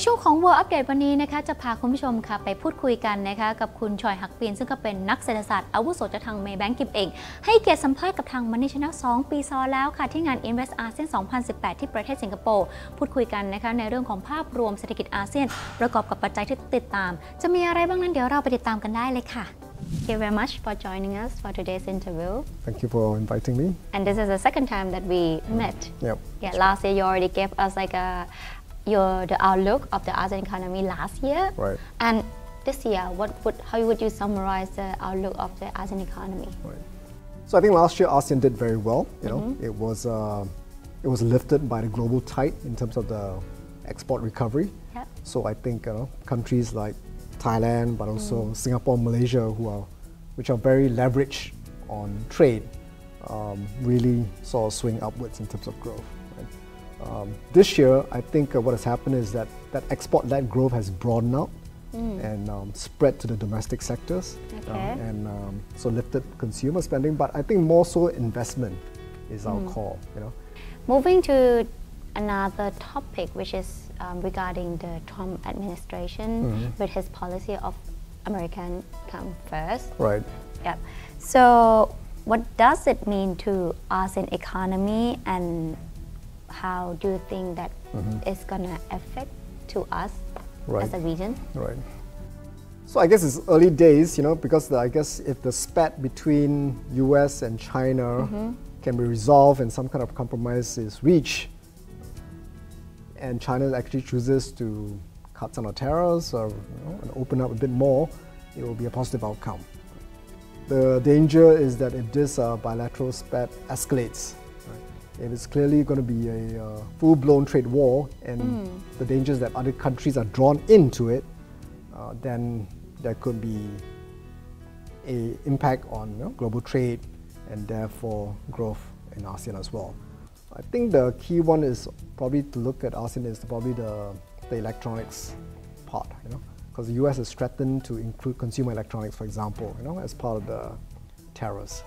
ช่วงของ World Update วันนี้นะคะจะพาคุณผู้ชมค่ะไปพูดคุยกันนะคะกับคุณชอยหักปีนซึ่งก็เป็นนักเศรษฐศาสตร์อาวุโสจากทาง Maybank Kim Eng ให้เกียรติสัมภาษณ์กับทาง Money Channel 2 ปีซ้อนแล้วค่ะที่งาน Invest ASEAN 2018 ที่ประเทศสิงคโปร์พูดคุยกันนะคะในเรื่องของภาพรวมเศรษฐกิจอาเซียนประกอบกับปัจจัยที่ติดตามจะมีอะไรบ้างนั้นเดี๋ยวเราไปติดตามกันได้เลยค่ะThank you very much for joining us for today's interview. Thank you for inviting me. And this is the second time that we met. Yep. Yeah, last year you already gave us like the outlook of the ASEAN economy last year. Right. And this year, how would you summarize the outlook of the ASEAN economy? Right. So I think last year ASEAN did very well. You know, it was lifted by the global tide in terms of the export recovery. Yep. So I think countries like Thailand, but also Singapore, Malaysia, which are very leveraged on trade, really saw a swing upwards in terms of growth. Right? This year, I think what has happened is that export-led growth has broadened out and spread to the domestic sectors, and so lifted consumer spending. But I think more so investment is our call. You know. Moving to another topic, which is regarding the Trump administration with his policy of American come first. Right. Yeah. So what does it mean to ASEAN economy, and how do you think that it's gonna affect to us as a region? Right. So I guess it's early days, you know, because I guess if the spat between U.S. and China can be resolved and some kind of compromise is reached, and China actually chooses to cut some of tariffs or and open up a bit more, it will be a positive outcome. The danger is that if this bilateral spat escalates, right, if it's clearly going to be a full-blown trade war, and the danger is that other countries are drawn into it, then there could be an impact on global trade and therefore growth in ASEAN as well. I think the key one is probably to look at ASEAN is probably the electronics part, you know, because the US has threatened to include consumer electronics, for example, you know, as part of the tariffs.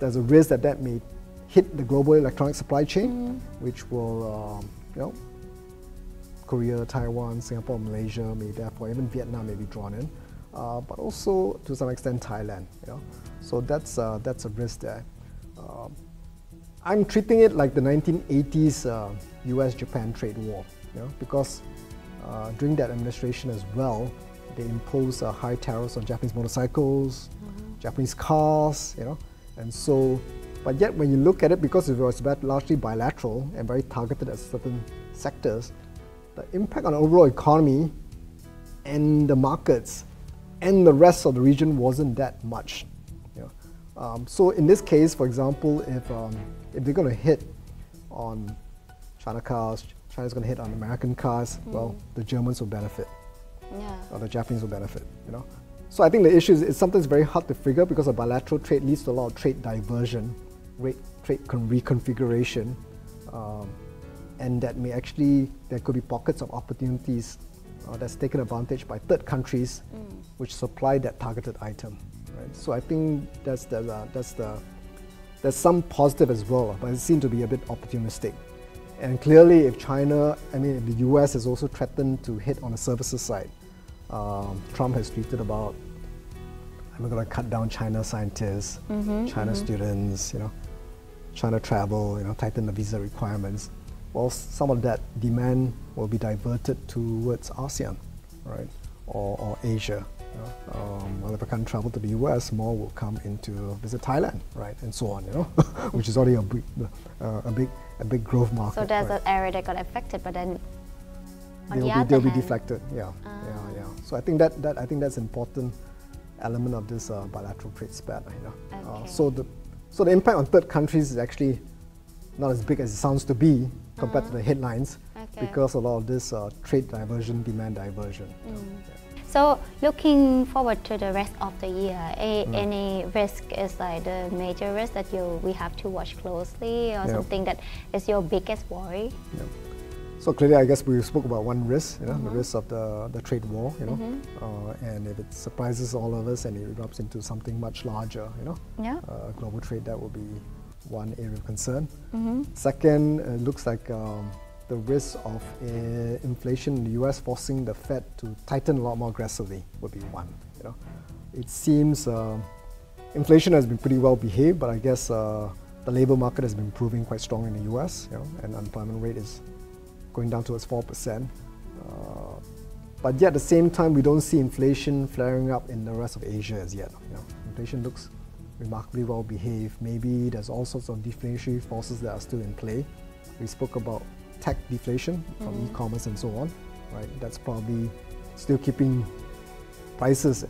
There's a risk that may hit the global electronic supply chain, which will, you know, Korea, Taiwan, Singapore, Malaysia, maybe therefore even Vietnam may be drawn in, but also to some extent Thailand, you know. So that's a risk there. I'm treating it like the 1980s US-Japan trade war, you know, because during that administration as well, they imposed high tariffs on Japanese motorcycles, Japanese cars, you know, and so, but yet when you look at it, because it was largely bilateral and very targeted at certain sectors, the impact on the overall economy and the markets and the rest of the region wasn't that much. So in this case, for example, if they're going to hit on China cars, China's going to hit on American cars, well, the Germans will benefit, or the Japanese will benefit, you know. So I think the issue is sometimes very hard to figure because a bilateral trade leads to a lot of trade diversion, trade reconfiguration, and that may actually, there could be pockets of opportunities that's taken advantage by third countries which supply that targeted item. Right? So I think there's some positive as well, but it seems to be a bit opportunistic. And clearly, if China, if the US has also threatened to hit on the services side, Trump has tweeted about, I'm going to cut down China scientists, China students, you know, China travel, you know, tighten the visa requirements. Well, some of that demand will be diverted towards ASEAN, right, or Asia. Well, if I can't travel to the US, more will come in to visit Thailand, right, and so on, you know, which is already a big growth market. So there's an area that got affected, but then they'll be deflected, yeah. So I think that's an important element of this bilateral trade spat, you know. So the impact on third countries is actually not as big as it sounds to be compared to the headlines, because a lot of this trade diversion, demand diversion. So looking forward to the rest of the year, any risk is like the major risk that we have to watch closely, or something that is your biggest worry? So clearly, I guess we spoke about one risk, you know, the risk of the trade war, you know, and if it surprises all of us and it erupts into something much larger, you know, global trade, that will be one area of concern. Second, it looks like the risk of inflation in the US forcing the Fed to tighten a lot more aggressively would be one. It seems inflation has been pretty well behaved, but I guess the labor market has been improving quite strong in the US, and unemployment rate is going down towards 4%. But yet at the same time, we don't see inflation flaring up in the rest of Asia as yet. Inflation looks remarkably well behaved. Maybe there's all sorts of deflationary forces that are still in play. We spoke about tech deflation from e-commerce and so on, right? That's probably still keeping prices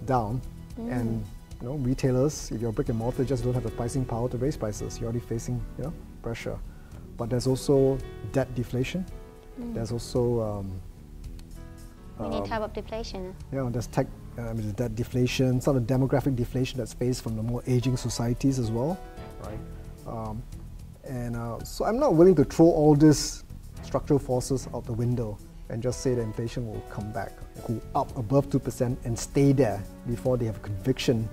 down, and retailers, if you're brick and mortar, just don't have the pricing power to raise prices. You're already facing pressure. But there's also debt deflation. There's also any type of deflation. There's debt deflation, some of the demographic deflation that's faced from the more aging societies as well, right? So I'm not willing to throw all these structural forces out the window and just say that inflation will come back, go up above 2% and stay there before they have a conviction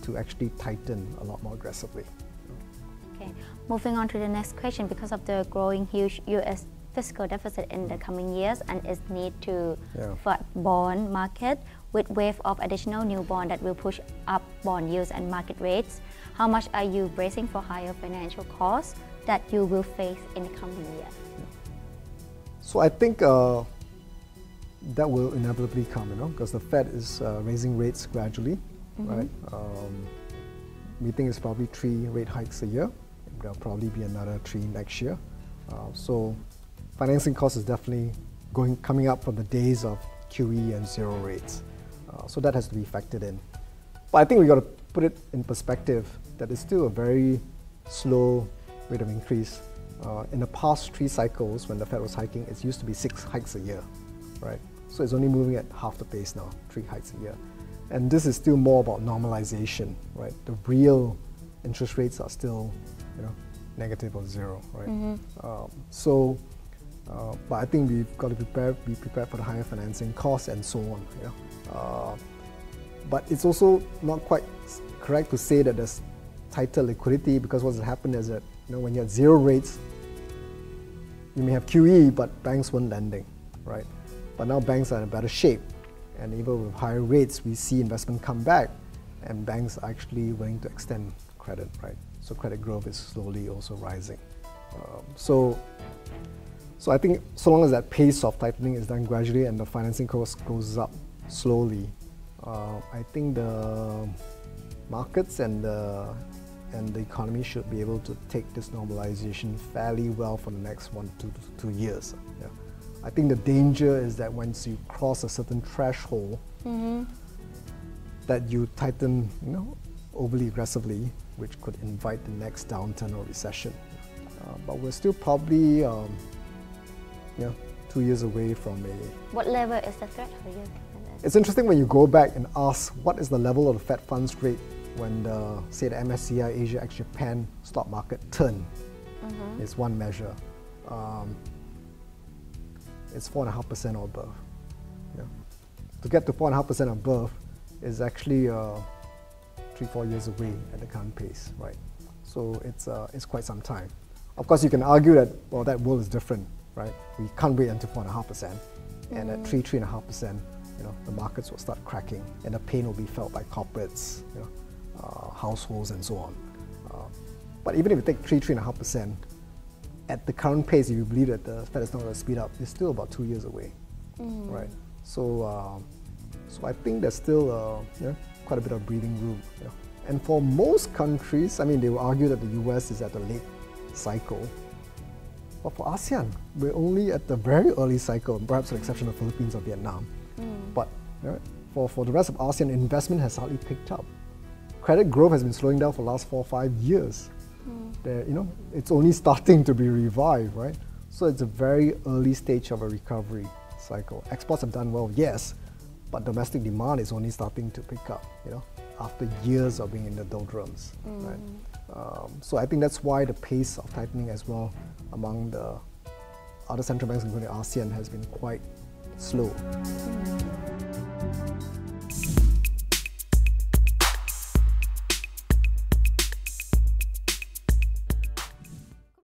to actually tighten a lot more aggressively. Okay, moving on to the next question. Because of the growing huge US fiscal deficit in the coming years and its need to flood bond market with wave of additional new bond that will push up bond yields and market rates, how much are you bracing for higher financial costs that you will face in the coming year? So I think that will inevitably come, because the Fed is raising rates gradually, right? We think it's probably 3 rate hikes a year. There'll probably be another 3 next year. So financing costs is definitely coming up from the days of QE and zero rates. So that has to be factored in. But I think we got to put it in perspective that it's still a very slow rate of increase. In the past 3 cycles, when the Fed was hiking, it used to be 6 hikes a year, right? So it's only moving at half the pace now, 3 hikes a year. And this is still more about normalization, right? The real interest rates are still, negative or zero, right? But I think we've got to be prepared for the higher financing costs and so on. But it's also not quite correct to say that there's tighter liquidity, because what's happened is that when you're at zero rates, you may have QE, but banks weren't lending, right? But now banks are in a better shape, and even with higher rates, we see investment come back, and banks are actually willing to extend credit, right? So credit growth is slowly also rising. So I think so long as that pace of tightening is done gradually and the financing cost goes up slowly, I think the markets and the economy should be able to take this normalization fairly well for the next 1 to 2 years. I think the danger is that once you cross a certain threshold, that you tighten, overly aggressively, which could invite the next downturn or recession. But we're still probably 2 years away from a... What level is the threat for you? It's interesting when you go back and ask what is the level of the Fed funds rate when say the MSCI Asia ex Japan stock market turn is one measure. It's 4.5% or above. To get to 4.5% above is actually 3-4 years away at the current pace, right? So it's quite some time. Of course, you can argue that that world is different, right? We can't wait until 4.5%, and at 3.5%, the markets will start cracking, and the pain will be felt by corporates, households, and so on. But even if you take 3.5%, at the current pace, if you believe that the Fed is not going to speed up, it's still about 2 years away, right? So I think there's still quite a bit of breathing room. And for most countries, they will argue that the US is at the late cycle. But for ASEAN, we're only at the very early cycle, perhaps with the exception of Philippines or Vietnam. But for the rest of ASEAN, investment has hardly picked up. Credit growth has been slowing down for the last 4 or 5 years. It's only starting to be revived, right? So it's a very early stage of a recovery cycle. Exports have done well, yes, but domestic demand is only starting to pick up, after years of being in the doldrums, right? So I think that's why the pace of tightening as well among the other central banks, including ASEAN, has been quite slow.